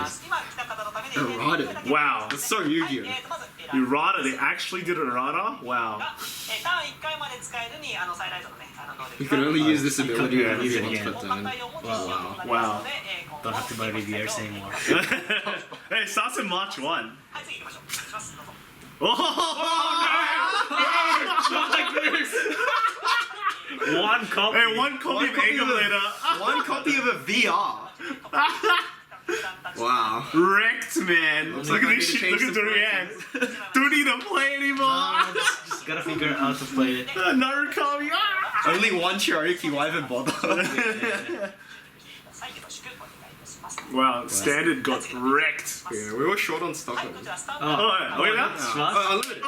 Jeez. Errata. Wow. That's so Yu-Gi-Oh. Errata, they actually did errata? Wow. You can only use this ability Yeah, once yeah. per turn. Wow. Wow. Don't have to buy Riviers anymore. Hey, it starts in March 1. Oh, One copy. hey, one copy of Egg later. One copy of a VR. Wow. Wrecked, man. Looks Look like at I this need to shit. Look change at the Dorian. Don't need to play anymore. Just gotta figure out how to play it. Narukami. Only one Cherokee, why even bother? Wow, Standard got wrecked. Yeah, we were short on stock. Oh, yeah. Wait, that? Unlimited.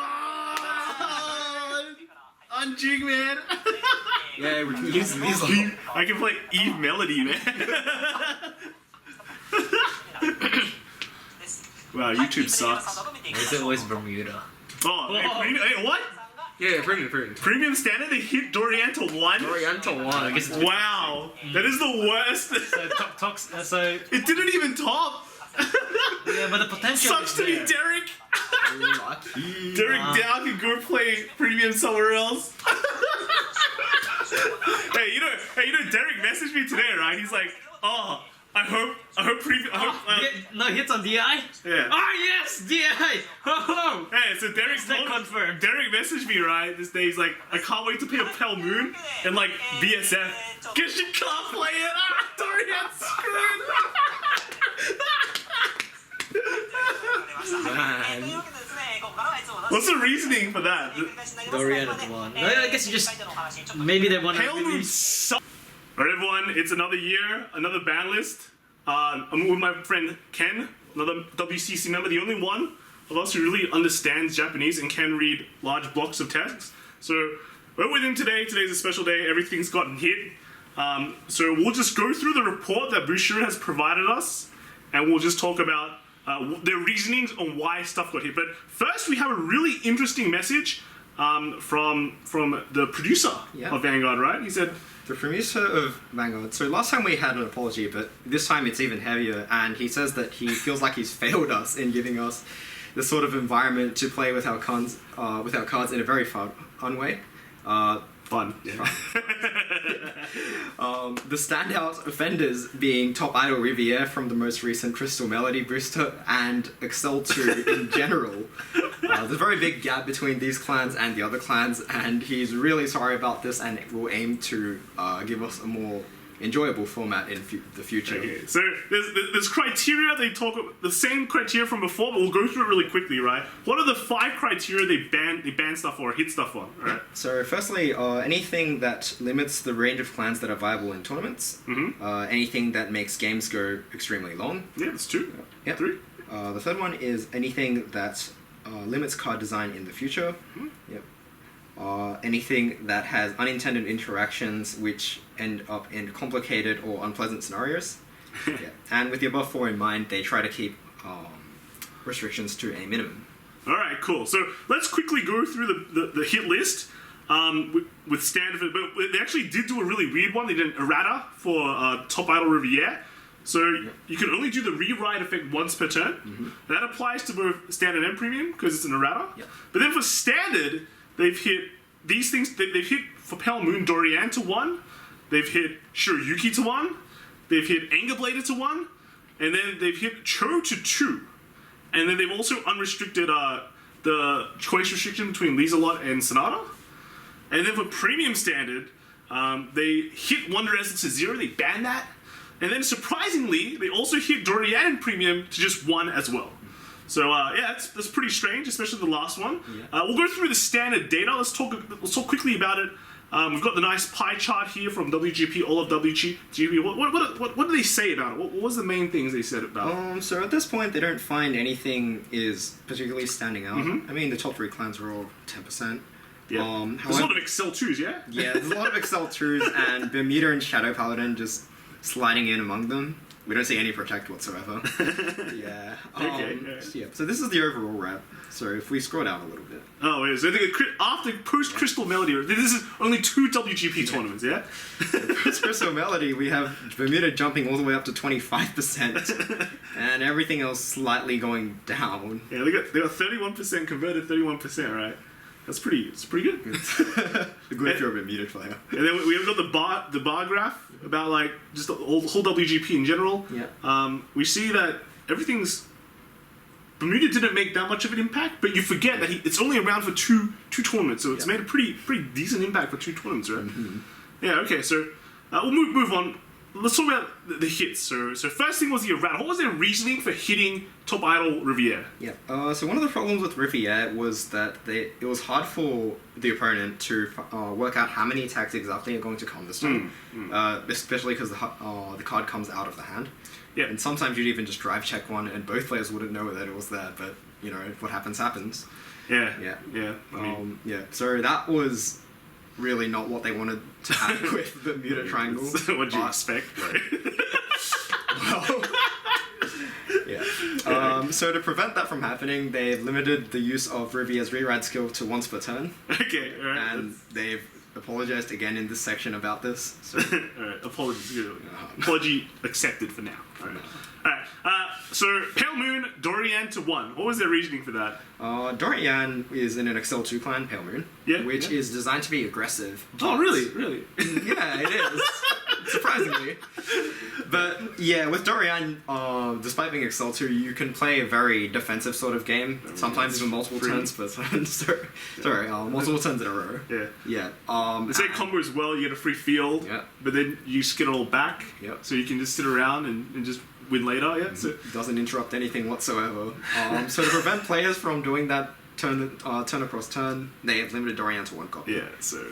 Unjig, man. Yeah, we can use these. I can play Eve Melody, man. Wow, YouTube sucks. Why is it always Bermuda? Oh, hey, hey, what? Yeah, premium. Premium Standard, they hit Dorian to 1? Dorian to 1. I guess it's Wow, that is the worst. so It didn't even top. yeah, but the potential Sucks is to be there. Derek. Lucky. Derek Dow can go play Premium somewhere else. Hey, you know, Derek messaged me today, right? He's like, oh, I hope Premium. No hits on DI? Yeah. Ah yes, DI! Ho ho! Hey, so Derek That confirmed. Derek messaged me, right, this day. He's like, I can't wait to play a Pale Moon and like BSF. Cause you can't play it. Ah, Dorian's screwed. Man. What's the reasoning for that? Dorian at 1. No, I guess you just maybe they want to Pale Moon sucks. Alright, everyone, it's another year, another ban list. I'm with my friend Ken, another WCC member, the only one of us who really understands Japanese and can read large blocks of text. So we're with him today. Today's a special day. Everything's gotten hit. So we'll just go through the report that Bushiroad has provided us, and we'll just talk about their reasonings on why stuff got hit. But first, we have a really interesting message from the producer of Vanguard, right? He said, The producer of Vanguard. So last time we had an apology, but this time it's even heavier. And he says that he feels like he's failed us in giving us the sort of environment to play with our cards in a very fun way. fun. The standout offenders being Top Idol Riviere from the most recent Crystal Melody booster and Excel 2 in general. There's a very big gap between these clans and the other clans, and he's really sorry about this and will aim to give us a more enjoyable format in the future. Okay, so there's criteria. They talk the same criteria from before, but we'll go through it really quickly, right? What are the 5 criteria they ban stuff or hit stuff on? Right? So firstly, anything that limits the range of clans that are viable in tournaments. Anything that makes games go extremely long. Yeah, that's 2. Yep. 3. The third one is anything that limits card design in the future. Yep. Anything that has unintended interactions which end up in complicated or unpleasant scenarios. Yeah. And with the above 4 in mind, they try to keep restrictions to a minimum. Alright, cool. So let's quickly go through the hit list with standard, but they actually did do a really weird one. They did an errata for Top Idol Riviere. So you can only do the rewrite effect once per turn. That applies to both standard and premium because it's an errata. But then for standard, they've hit these things. They've hit for Pale Moon Dorian to 1. They've hit Shiroyuki to 1. They've hit Angerblader to 1. And then they've hit Cho to 2. And then they've also unrestricted the choice restriction between Lieselot and Sonata. And then for premium standard, they hit Wonder Essence to 0. They banned that. And then surprisingly, they also hit Dorian premium to just 1 as well. So yeah, that's pretty strange, especially the last one. We'll go through the standard data. Let's talk quickly about it. We've got the nice pie chart here from WGP, all of WGP. What do they say about it? What was the main things they said about it? So at this point, they don't find anything is particularly standing out. I mean, the top 3 clans are all 10%. Yeah. There's a lot of Excel 2s, yeah? Yeah, there's a lot of Excel 2s and Bermuda and Shadow Paladin just sliding in among them. we don't see any protect whatsoever. Yeah. Okay. Yeah. So this is the overall wrap. So if we scroll down a little bit. Oh, wait, so I think after post-Crystal Melody, this is only 2 WGP tournaments, yeah? Post Crystal Melody, we have Bermuda jumping all the way up to 25%, and everything else slightly going down. Yeah, they got 31% converted, 31%, right? It's pretty good. Good if you're a Bermuda player. And then we have got the bar graph about like just the whole WGP in general. Yeah. We see that everything's Bermuda didn't make that much of an impact, but you forget that it's only around for two tournaments, so it's made a pretty decent impact for 2 tournaments, right? Mm-hmm. Yeah. Okay. So we'll move on. Let's talk about the hits. So first thing was the errata. What was their reasoning for hitting Top Idol Riviere? Yeah. So one of the problems with Riviere was that it was hard for the opponent to work out how many attacks exactly are going to come this time, especially because the card comes out of the hand. Yeah. And sometimes you'd even just drive check one, and both players wouldn't know that it was there. But you know, what happens happens. Yeah. Yeah. Yeah. I mean, yeah. So that was really not what they wanted to have with the Bermuda Triangle. What do you expect? Right? Well, yeah. So to prevent that from happening, they've limited the use of Riviere's rewrite skill to once per turn. Okay, alright. And they've apologized again in this section about this. So. Alright, apologies. Apology accepted for now. Alright. So Pale Moon, Dorian to 1. What was their reasoning for that? Dorian is in an Excel 2 clan, Pale Moon, which is designed to be aggressive. Oh, really? Really? Yeah, it is. Surprisingly. But yeah, with Dorian, despite being Excel 2, you can play a very defensive sort of game. Sometimes even multiple turns, but multiple turns in a row. Yeah. Yeah. Say combo as well, you get a free field, but then you skid it all back, so you can just sit around and just win later, So doesn't interrupt anything whatsoever. So to prevent players from doing that turn across turn, they have limited Dorian to 1 copy. Yeah, so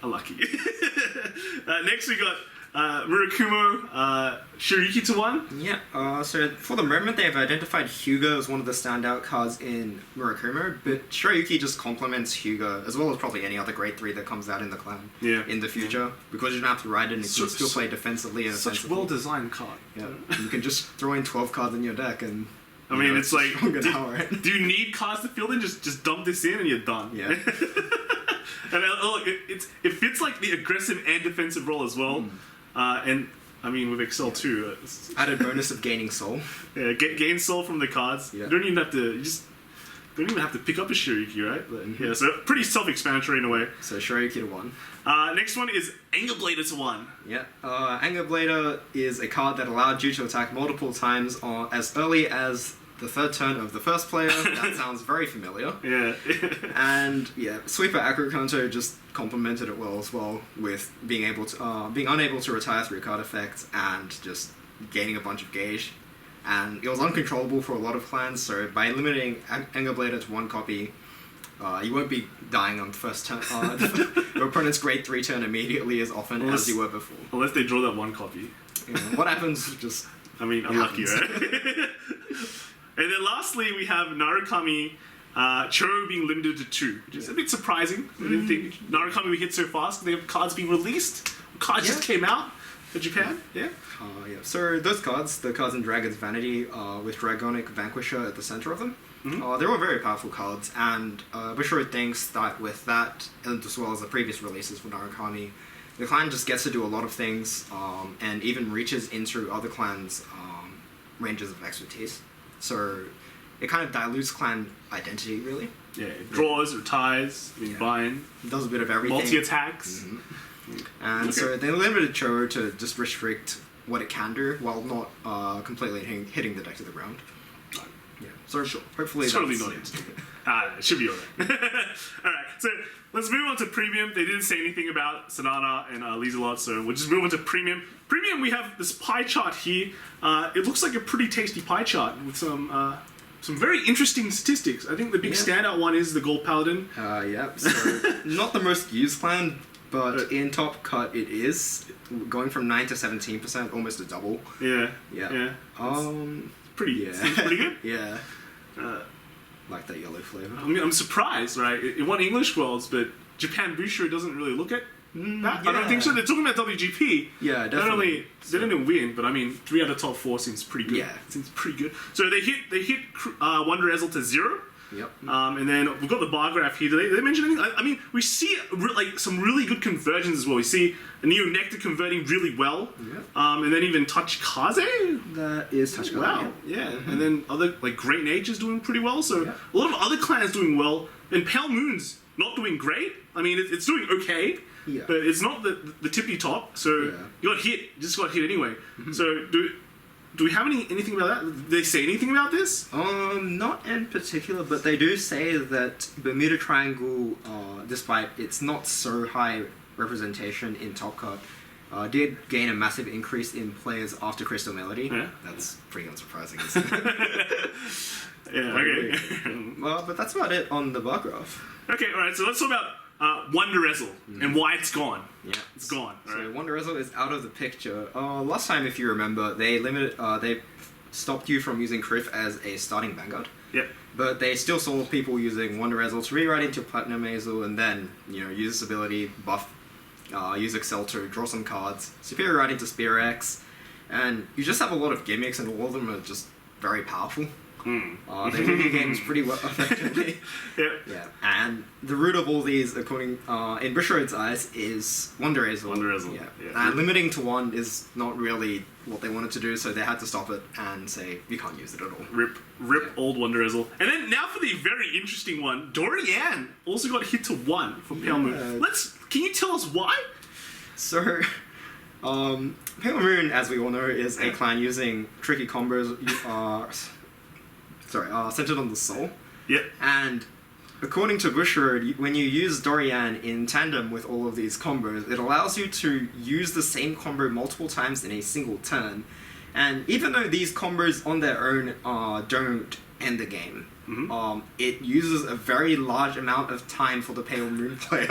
unlucky. Next we got Murakumo, Shiriki to 1. Yeah, so for the moment they've identified Hyuga as one of the standout cards in Murakumo, but Shirayuki just complements Hyuga, as well as probably any other grade 3 that comes out in the clan in the future, because you don't have to ride it and you can still play defensively and such offensively. well-designed card. Yeah, you can just throw in 12 cards in your deck and... I mean, it's like, do you need cards to field in? Just dump this in and you're done. Yeah. And look, it fits like the aggressive and defensive role as well. And I mean, with Excel too, added bonus of gaining soul. Yeah, gain soul from the cards. Yeah. You don't even have to. You just don't even have to pick up a Shiriki, right? But, yeah, so pretty self-explanatory in a way. So Shiriki to 1. Next one is Anger Blader to 1. Yeah, Anger Blader is a card that allowed you to attack multiple times as early as the 3rd turn of the first player. That sounds very familiar. Yeah. And yeah, Sweeper Akrokanto just complemented it well as well, with being unable to retire through card effects and just gaining a bunch of gauge. And it was uncontrollable for a lot of clans, so by limiting Anger Blader to 1 copy, you won't be dying on the first turn. Your opponent's grade 3 turn immediately as often as you were before. Unless they draw that 1 copy. Yeah, what happens? Just unlucky, right? And then lastly, we have Narukami Cho being limited to 2, which is a bit surprising. I didn't think Narukami would hit so fast. They have cards being released. Cards just came out for Japan. Yeah. Yeah. So those cards, the cards in Dragon's Vanity, with Dragonic Vanquisher at the center of them, they're all very powerful cards. And Bushiroad thinks that with that, as well as the previous releases for Narukami, the clan just gets to do a lot of things, and even reaches into other clans' ranges of expertise. So it kind of dilutes clan identity, really. Yeah, it draws or ties, bind. It does a bit of everything. Multi-attacks. And so they limited Cho to just restrict what it can do, while not completely hitting the deck to the ground. Yeah, so hopefully totally not it. It should be alright. Alright, so let's move on to Premium. They didn't say anything about Sonata and Lieselot, so we'll just move on to Premium. Premium, we have this pie chart here. It looks like a pretty tasty pie chart with some very interesting statistics. I think the big standout one is the Gold Paladin. So not the most used clan, but in top cut it is. Going from 9 to 17%, almost a double. Yeah. Pretty good. Yeah. Like that yellow flavor. I mean, I'm surprised, right? It won English Worlds, but Japan Bushiroad doesn't really look at I don't think so. They're talking about WGP. Yeah, definitely. They didn't win, but I mean, 3 out of top 4 seems pretty good. Yeah. Seems pretty good. So they hit Wonder Ezel to 0. Yep. And then we've got the bar graph here. Did they mention anything? I mean, we see like some really good conversions as well. We see a Neo Nectar converting really well. Yep. And then even Touch Kaze. That is Touch Kaze. Wow. Yeah. And then other like Great Nature's doing pretty well. So Yeah. a lot of other clans doing well. And Pale Moon's not doing great. I mean, it's doing okay. Yeah. But it's not the tippy top. So Yeah. you got hit. Just got hit anyway. So do we have anything about that? Did they say anything about this? Not in particular, but they do say that Bermuda Triangle, despite its not so high representation in Top Cut, did gain a massive increase in players after Crystal Melody. Yeah. That's pretty unsurprising, isn't it? Yeah, okay. But that's about it on the bar graph. Okay, alright, so let's talk about Wonder Ezel and why it's gone. Yeah. It's gone. So Alright. Wonder Ezel is out of the picture. Last time, if you remember, they stopped you from using Criff as a starting vanguard. Yep. But they still saw people using Wonder Ezel to rewrite into Platinum Ezel and then, use this ability, buff, use Excel to draw some cards, superior right into Spear X, and you just have a lot of gimmicks and all of them are just very powerful. They move your games pretty well effectively. Yep. Yeah, and the root of all these, according in Bushiroad's eyes, is Wonder Ezel. Wonder Ezel, Yeah. yeah. And limiting to 1 is not really what they wanted to do, so they had to stop it and say you can't use it at all. Rip old Wonder Ezel. And then now for the very interesting one, Dorian also got hit to 1 for Pale Moon. Can you tell us why? So, Pale Moon, as we all know, is a clan using tricky combos. Centered on the soul. Yep. And according to Bushiroad, when you use Dorian in tandem with all of these combos, it allows you to use the same combo multiple times in a single turn. And even though these combos on their own don't end the game, it uses a very large amount of time for the Pale Moon player.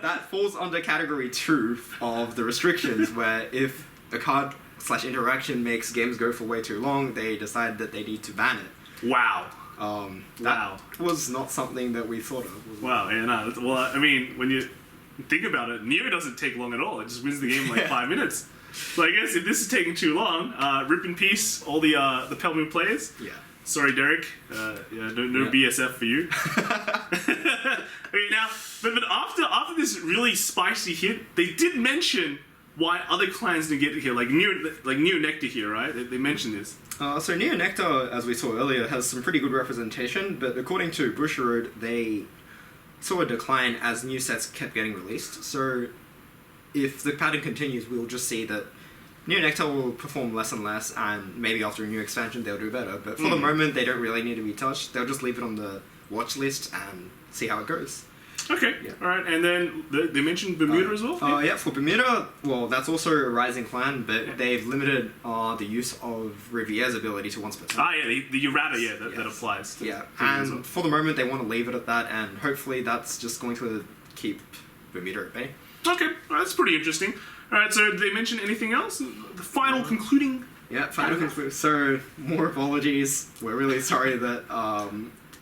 That falls under category 2 of the restrictions, where if a card / interaction makes games go for way too long, they decide that they need to ban it. Wow. That was not something that we thought of. Was it? Wow, yeah, no. Well, I mean, when you think about it, Neo doesn't take long at all. It just wins the game in like 5 minutes. So I guess if this is taking too long, rip in peace all the Pale Moon players. Yeah. Sorry, Derek. No BSF for you. Okay, now, but after this really spicy hit, they did mention why other clans didn't get here, like Neo Nectar here, right? They mentioned this. So Neo Nectar, as we saw earlier, has some pretty good representation, but according to Bushiroad, they saw a decline as new sets kept getting released. So if the pattern continues, we'll just see that Neo Nectar will perform less and less, and maybe after a new expansion they'll do better. But for the moment, they don't really need to be touched. They'll just leave it on the watch list and see how it goes. Okay, Yeah. alright, and then they mentioned Bermuda as well? Yeah, for Bermuda, well, that's also a rising clan, but they've limited the use of Riviere's ability to once per turn. Ah, yeah, the errata, yeah, that applies. to Yeah, Bermuda as and for the moment, they want to leave it at that, and hopefully that's just going to keep Bermuda at bay. well. Okay, well, that's pretty interesting. Alright, so did they mention anything else? The final concluding... Yeah, final conclusion. So, more apologies. We're really sorry that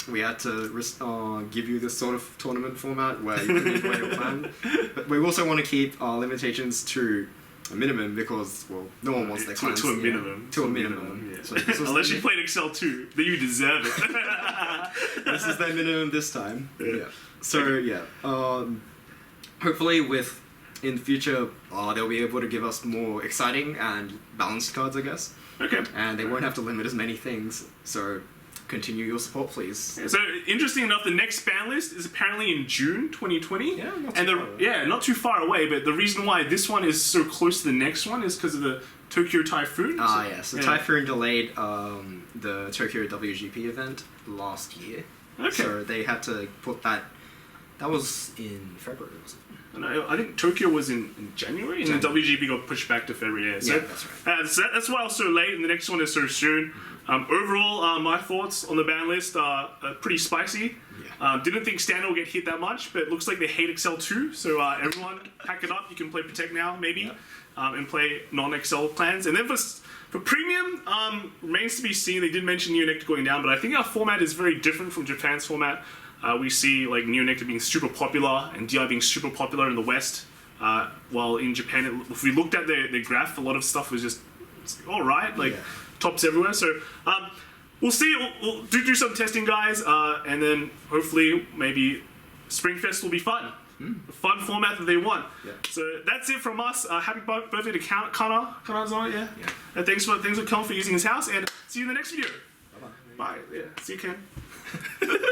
we had to give you this sort of tournament format where you couldn't play your plan. But we also want to keep our limitations to a minimum because, well, no one wants their clans. To a minimum. To a minimum. Yeah. So this was Unless you played Excel 2, then you deserve it. this is their minimum this time. Yeah. So, yeah. Hopefully in the future, they'll be able to give us more exciting and balanced cards, I guess. Okay. And they won't have to limit as many things. So, continue your support, please. So, interesting enough, the next ban list is apparently in June 2020. Yeah, not too and far away. not too far away, but the reason why this one is so close to the next one is because of the Tokyo Typhoon. So Typhoon delayed the Tokyo WGP event last year. Okay. So they had to put that was in February, wasn't it? And I think Tokyo was in January, and the WGP got pushed back to February. Yeah, so, Yeah, that's right. that's why it was so late, and the next one is so soon. Overall, my thoughts on the ban list are pretty spicy. Yeah. Didn't think Standard will get hit that much, but it looks like they hate Excel too. So everyone, pack it up. You can play Protect now, maybe, and play non-Excel plans. And then for Premium, remains to be seen. They did mention Neo Nectar going down, but I think our format is very different from Japan's format. we see like Neo Nectar being super popular and DI being super popular in the West. While in Japan, if we looked at their graph, a lot of stuff was just all right, like tops everywhere. So we'll see. We'll do some testing, guys, and then hopefully maybe Springfest will be fun. A fun format that they want. Yeah. So that's it from us. Happy birthday to Connor. Connor's on it, yeah. And thanks for Colin for using his house. And see you in the next video. Bye. Yeah. See you, Ken.